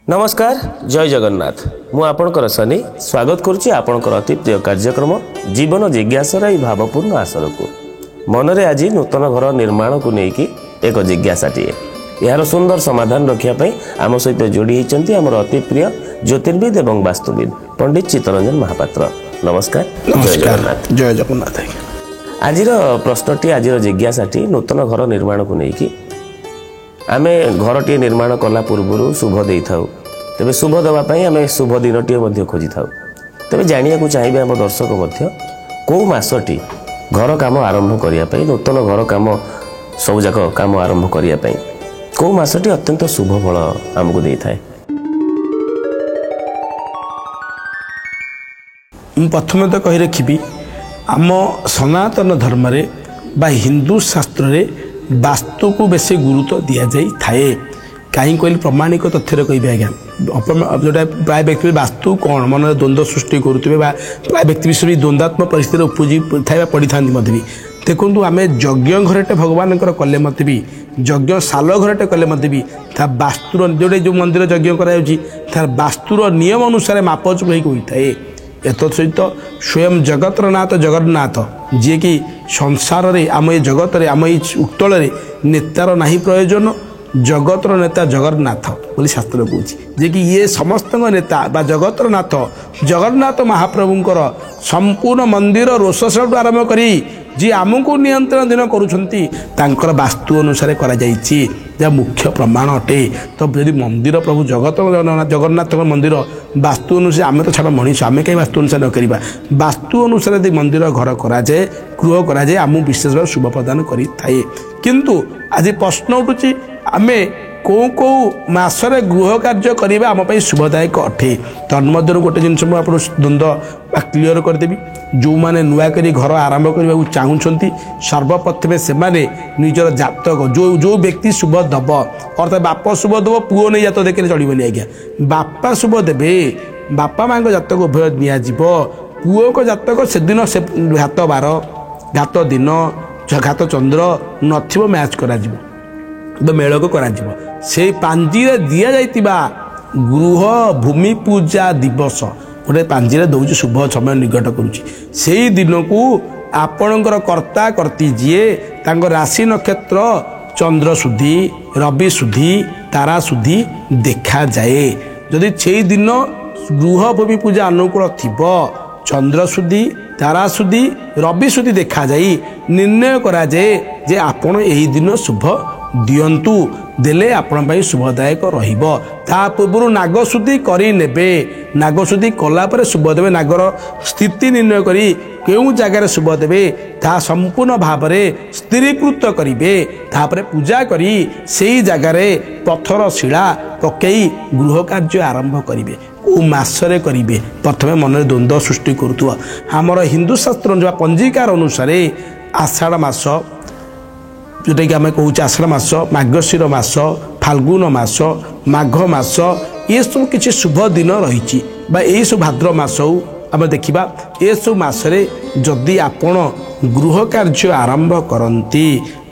नमस्कार जय जगन्नाथ मु आपणकर सनी स्वागत करुच्ची आपणकर अति प्रिय कार्यक्रम जीवन जिज्ञासार यह भावपूर्ण आसर को मनरे आज नूतन घर निर्माण को लेकिन एक जिज्ञासाटीए यार सुंदर समाधान रखापी आम सहित जोड़ी होती आम अति प्रिय ज्योतिर्विद एवं वास्तुविद पंडित चित्तरंजन महापात्र। नमस्कार जय जगन्नाथ। जय जगन्नाथ। आज प्रश्नटी आज जिज्ञासाटी नूतन घर निर्माण को लेकिन आमे घरटी निर्माण कला पूर्व शुभ दे था तेरे शुभ देवाई आम शुभ दिनटे खोजी था तेरे जाना चाहिए आम दर्शक कौ मसटी घर कम आरंभ करने नूतन घर कम सबजाक कम आरंभ करने कौ मसटी अत्यंत शुभ फल आमको दे था। प्रथम तो कही रखी आम सनातन धर्म बा हिंदू शास्त्र रे वास्तु को बेसी गुरुत्व दि जाए थाए कहीं कहली प्रमाणिक तथ्य कह आज्ञा जोटा प्राय व्यक्ति वास्तु कौन मन द्वंद्व सृष्टि करुवे प्राय व्यक्ति विषय द्वंद्वात्मक परिस्थिति उपजी था पड़ी था मत भी देखूँ आम यज्ञ घरटे भगवान कले मत भी यज्ञ साल घरटे कले मत भी वास्तुर जोटे जो मंदिर यज्ञ कर वास्तुर नियम अनुसार मापचुप होता है। एत सहित स्वयं जगतर नाथ जगन्नाथ जी कि संसार रे आम ये जगत रे आम ये उत्तल नेतार नहीं प्रयोजन जगतर नेता जगन्नाथ बोली शास्त्र कौच जे कि ये समस्त नेता बा जगतर नाथ जगन्नाथ महाप्रभुंकर संपूर्ण मंदिर रोषसाठ आरंभ करी जी आमको नियंत्रण दिन कर वास्तु अनुसार करा जहाँ मुख्य प्रमाण अटे। तो यदि मंदिर प्रभु जगत जगन्नाथ मंदिर वास्तु अनुसार आम तो छाड़ मनीष आम कहीं वास्तु अनुसार न करवा वास्तु अनुसार यदि मंदिर घर कराए गृह कराए आम विशेष भाव शुभ प्रदान करें। किंतु आज प्रश्न उठुची आम कौ कौ मसरे गृह कार्य करवा आम शुभदायक अटे। तन्मध्य गोटे जिन द्वंद्व क्लीयर करदेवी जो मैंने नुआ करी घर आरंभ करने को चाहूँगी सर्वप्रथमे से निजर जातक जो जो व्यक्ति शुभ दब अर्थात बाप शुभ दब पुओ नहीं जात देखने चलनी आज्ञा बापा शुभ देवे बापा माँ जातक उभय दिज्व पुओ को जातक से दिन से घात बार घात दिन घात चंद्र नथिबो मैच करा मेल को करा से पांजी दि जाइतिबा गृह भूमि पूजा दिवस गोटे पांजी दौर शुभ समय निकट करुच्ची से दिन को आपणकर कर्ता कर्ती जीए राशि नक्षत्र चंद्र सुधी रवि सुधी तारा सुधी देखा जाए जदि से दिन गृह भूमि पूजा अनुकूल थिबो चंद्र सुधी तारा सुधी रवि सुधी देखा जाए निर्णय करा जाए जे आपण एही दिन शुभ दियंतु देले आपण शुभदायक रहिबो। ता पूर्व नागशुद्धि करी नेबे नागशुद्धि कला पर शुभ देवे नागर स्थिति निर्णय करी केउ जगार शुभ देवे ता संपूर्ण भाव में स्थिरीकृत करिवे तापर पूजा करी सेही जगार पत्थर शिला पकई गृह कार्य आरंभ करिवे को मासरे करिवे प्रथमे मन द्वंद्व सृष्टि करुवा हमर हिंदू शास्त्र जो पंजिकार अनुसार आषाढ़ मास जोटा कि आम कहूँ आषाढ़ मास मार्गशीर मास फाल्गुन मास माघ मास ये सब किसी शुभ दिन रही सब भाद्र मास आम देखा ये सब मसरे जदि आपण गृह कार्य आरंभ करती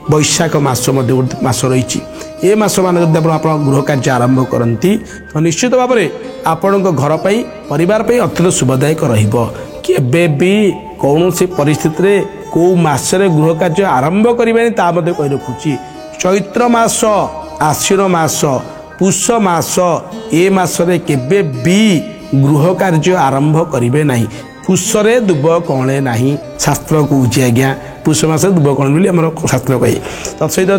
बैशाख मास मास रही ये मास मान गृह कार्य आरंभ करती तो निश्चित भाव में आपण घर पर परिवार अत्यंत शुभदायक रही कौन सी परिस्थिति कौ मसरे गृह कार्य आरंभ करें कही रखुची चैत्र मास आश्विन मास पुष मास ए मासरे केबे भी गृह कार्य आरंभ करेंगे ना पुष्रे दुब कणे ना शास्त्र कौच आज्ञा पुष मास दुब कण बोली आम शास्त्र कहे तत्सहित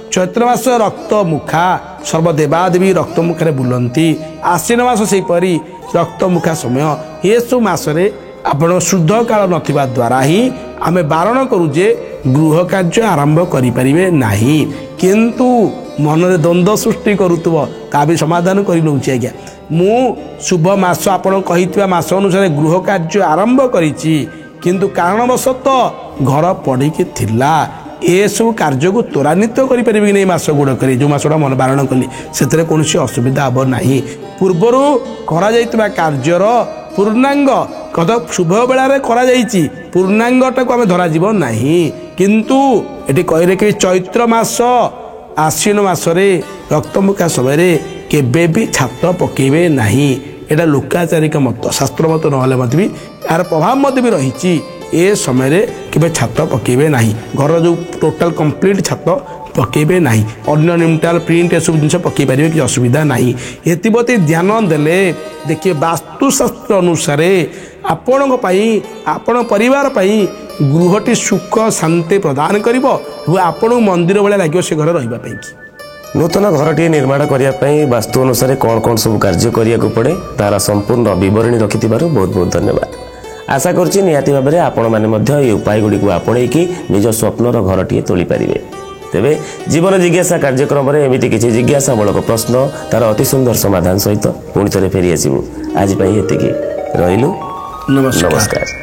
चैत्र मास रक्त मुखा सर्वदेवादेवी रक्त मुखार बुलती आश्विन मास सेपरी रक्त मुखा समय ये सब मसरे आपण शुद्ध काल नथिबा द्वारा ही आमे बारण करूजे गृह कार्य आरंभ करें ना किंतु मन में द्वंद्व सृष्टि करुव ता भी समाधान कर नौची आज्ञा मु शुभ मास आपण कही मास अनुसार गृह कार्य आरंभ करिछि किंतु कारणवशतः घर पड़िकी थिला ए सब कार्य को त्वरान्वित करें नहीं मास गुड़क जो मासटा मन बारण कली से कौन असुविधा हम ना पूर्वर करा कार्यर पूर्णांग कद शुभ बेलार पूर्णांगटा को आम धराजिब ना किंतु ये कही रखिए चैत्र मास आश्विन मासरे रक्तमुखा समय କେବେ ବି ଛାତ ପକେଇବେ ନାହିଁ। ଏଇଟା ଲୋକାଚାରିକ ମତ, ଶାସ୍ତ୍ର ମତ ନହେଲେ ମଧ୍ୟ ବି ଏହାର ପ୍ରଭାବ ମଧ୍ୟ ବି ରହିଛି। ଏ ସମୟରେ କେବେ ଛାତ ପକେଇବେ ନାହିଁ। ଘରର ଯେଉଁ ଟୋଟାଲ କମ୍ପ୍ଲିଟ୍ ଛାତ ପକେଇବେ ନାହିଁ। ଅନ୍ୟ ନିମଟାଲ ପ୍ରିଣ୍ଟ ଏସବୁ ଜିନିଷ ପକେଇ ପାରିବେ, କିଛି ଅସୁବିଧା ନାହିଁ। ଏଥିପ୍ରତି ଧ୍ୟାନ ଦେଲେ ଦେଖିବେ ବାସ୍ତୁଶାସ୍ତ୍ର ଅନୁସାରେ ଆପଣଙ୍କ ପାଇଁ, ଆପଣ ପରିବାର ପାଇଁ ଗୃହଟି ସୁଖ ଶାନ୍ତି ପ୍ରଦାନ କରିବ ଏବଂ ଆପଣଙ୍କୁ ମନ୍ଦିର ଭଳିଆ ଲାଗିବ ସେ ଘର ରହିବା ପାଇଁ। ନୂତନ ଘରଟିଏ ନିର୍ମାଣ କରିବା ପାଇଁ ବାସ୍ତୁ ଅନୁସାରେ କ'ଣ କ'ଣ ସବୁ କାର୍ଯ୍ୟ କରିବାକୁ ପଡ଼େ ତାର ସମ୍ପୂର୍ଣ୍ଣ ବିବରଣୀ ରଖିଥିବାରୁ ବହୁତ ବହୁତ ଧନ୍ୟବାଦ। ଆଶା କରୁଛି ନିହାତି ଭାବରେ ଆପଣମାନେ ମଧ୍ୟ ଏହି ଉପାୟଗୁଡ଼ିକୁ ଆପଣେଇକି ନିଜ ସ୍ୱପ୍ନର ଘରଟିଏ ତୋଳିପାରିବେ। ତେବେ ଜୀବନ ଜିଜ୍ଞାସା କାର୍ଯ୍ୟକ୍ରମରେ ଏମିତି କିଛି ଜିଜ୍ଞାସାମୂଳକ ପ୍ରଶ୍ନ ତାର ଅତି ସୁନ୍ଦର ସମାଧାନ ସହିତ ପୁଣି ଥରେ ଫେରିଆସିବୁ। ଆଜି ପାଇଁ ଏତିକି, ରହିଲୁ, ନମସ୍କାର।